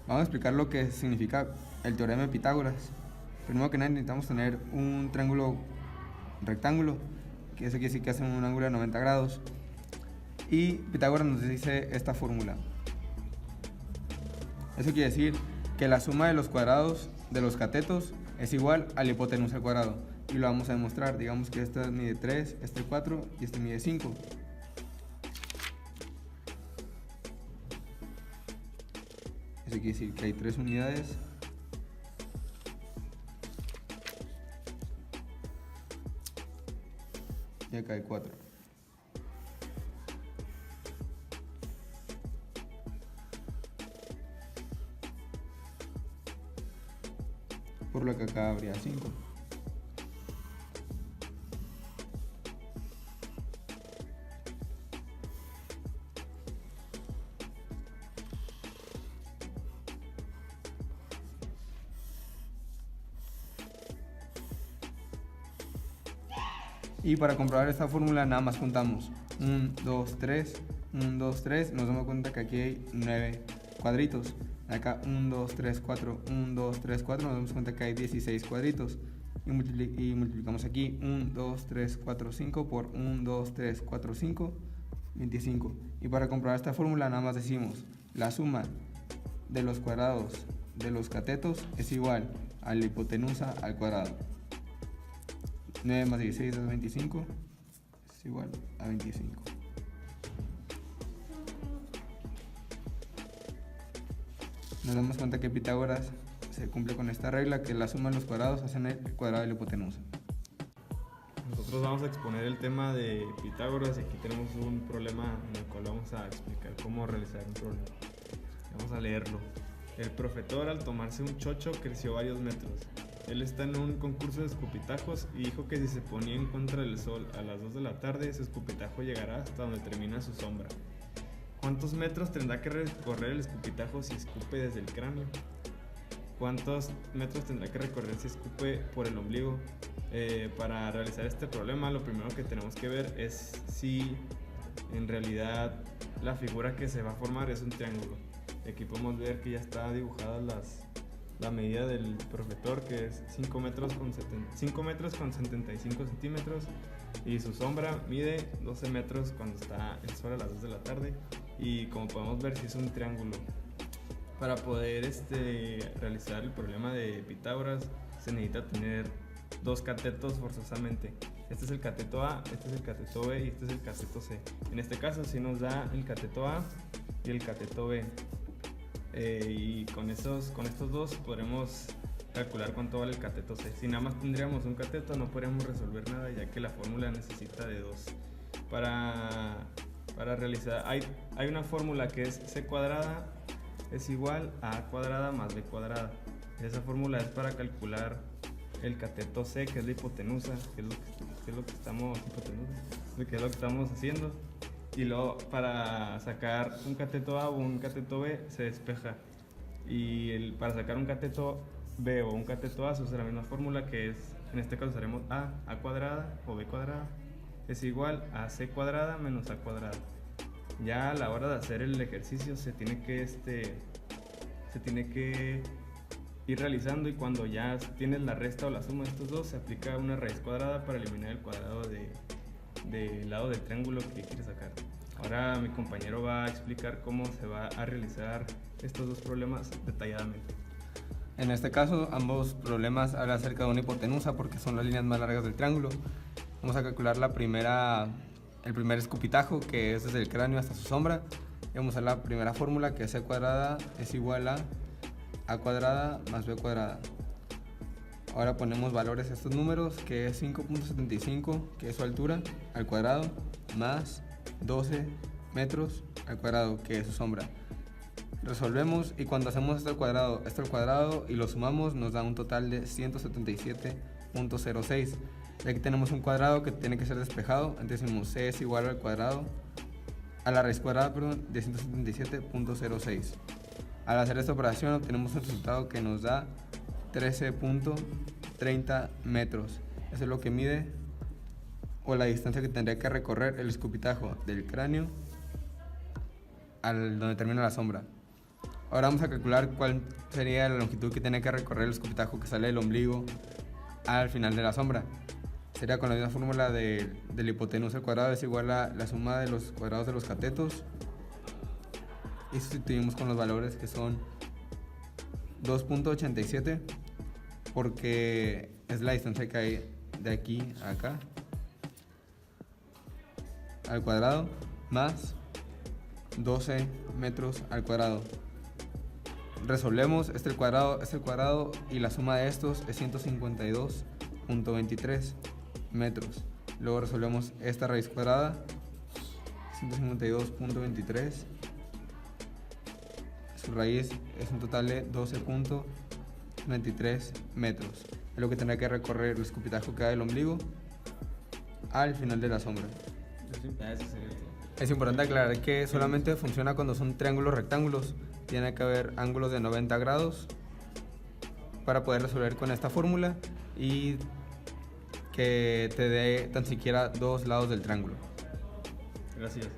Vamos a explicar lo que significa el teorema de Pitágoras. Primero que nada necesitamos tener un triángulo rectángulo, que eso quiere decir que hace un ángulo de 90 grados. Y Pitágoras nos dice esta fórmula. Eso quiere decir que la suma de los cuadrados de los catetos es igual a la hipotenusa al cuadrado. Y lo vamos a demostrar. Digamos que este mide 3, este 4 y este mide 5. Eso quiere decir que hay 3 unidades y acá hay 4. Por lo que acá habría 5. Y para comprobar esta fórmula nada más contamos 1, 2, 3, 1, 2, 3. Nos damos cuenta que aquí hay 9 cuadritos. Acá 1, 2, 3, 4, 1, 2, 3, 4. Nos damos cuenta que hay 16 cuadritos. Y multiplicamos aquí 1, 2, 3, 4, 5 por 1, 2, 3, 4, 5, 25. Y para comprobar esta fórmula nada más decimos la suma de los cuadrados de los catetos es igual a la hipotenusa al cuadrado. 9 más 16 es 25, es igual a 25. Nos damos cuenta que Pitágoras se cumple con esta regla, que la suma de los cuadrados hacen el cuadrado de la hipotenusa. Nosotros vamos a exponer el tema de Pitágoras y aquí tenemos un problema en el cual vamos a explicar cómo realizar un problema. Vamos a leerlo. El profesor, al tomarse un chocho, creció varios metros. Él está en un concurso de escupitajos y dijo que si se ponía en contra del sol a las 2 de la tarde, su escupitajo llegará hasta donde termina su sombra. ¿Cuántos metros tendrá que recorrer el escupitajo si escupe desde el cráneo? ¿Cuántos metros tendrá que recorrer si escupe por el ombligo? Para realizar este problema, lo primero que tenemos que ver es si en realidad la figura que se va a formar es un triángulo. Aquí podemos ver que ya está dibujada la medida del profesor, que es 5 metros con 75 centímetros, y su sombra mide 12 metros cuando está el sol a las 2 de la tarde. Y como podemos ver, si es un triángulo. Para poder realizar el problema de Pitágoras se necesita tener dos catetos forzosamente. Este es el cateto A, este es el cateto B y este es el cateto C. En este caso sí nos da el cateto A y el cateto B. Y con estos dos podremos calcular cuánto vale el cateto C. Si nada más tendríamos un cateto no podríamos resolver nada, ya que la fórmula necesita de dos. Para realizar, hay una fórmula que es C cuadrada es igual a A cuadrada más B cuadrada. Esa fórmula es para calcular el cateto C, que es la hipotenusa, que es lo que estamos haciendo. Y luego para sacar un cateto A o un cateto B se despeja. Y para sacar un cateto B o un cateto A se usa la misma fórmula, que es, en este caso usaremos A cuadrada o B cuadrada es igual a C cuadrada menos A cuadrada. Ya a la hora de hacer el ejercicio se tiene que ir realizando, y cuando ya tienes la resta o la suma de estos dos se aplica una raíz cuadrada para eliminar el cuadrado del lado del triángulo que quieres sacar. Ahora mi compañero va a explicar cómo se va a realizar estos dos problemas detalladamente. En este caso, ambos problemas hablan acerca de una hipotenusa porque son las líneas más largas del triángulo. Vamos a calcular el primer escupitajo, que es desde el cráneo hasta su sombra. Y vamos a usar la primera fórmula, que es C cuadrada es igual a cuadrada más B cuadrada. Ahora ponemos valores a estos números, que es 5.75, que es su altura, al cuadrado, más 12 metros al cuadrado, que es su sombra. Resolvemos, y cuando hacemos esto al cuadrado y lo sumamos, nos da un total de 177.06. Y aquí tenemos un cuadrado que tiene que ser despejado, entonces decimos C es igual al cuadrado, a la raíz cuadrada, de 177.06. Al hacer esta operación obtenemos un resultado que nos da 13.30 metros. Eso es lo que mide, o la distancia que tendría que recorrer el escupitajo del cráneo al donde termina la sombra. Ahora vamos a calcular cuál sería la longitud que tiene que recorrer el escupitajo que sale del ombligo al final de la sombra. Sería con la misma fórmula del hipotenusa al cuadrado es igual a la suma de los cuadrados de los catetos. Y sustituimos con los valores que son 2.87 porque es la distancia que hay de aquí a acá al cuadrado más 12 metros al cuadrado. Resolvemos este cuadrado y la suma de estos es 152.23 metros. Luego resolvemos esta raíz cuadrada, 152.23. Su raíz es un total de 12.23 metros. Es lo que tendrá que recorrer el escupitajo que da del ombligo al final de la sombra. Es importante aclarar que solamente funciona cuando son triángulos rectángulos. Tiene que haber ángulos de 90 grados para poder resolver con esta fórmula y que te dé tan siquiera dos lados del triángulo. Gracias.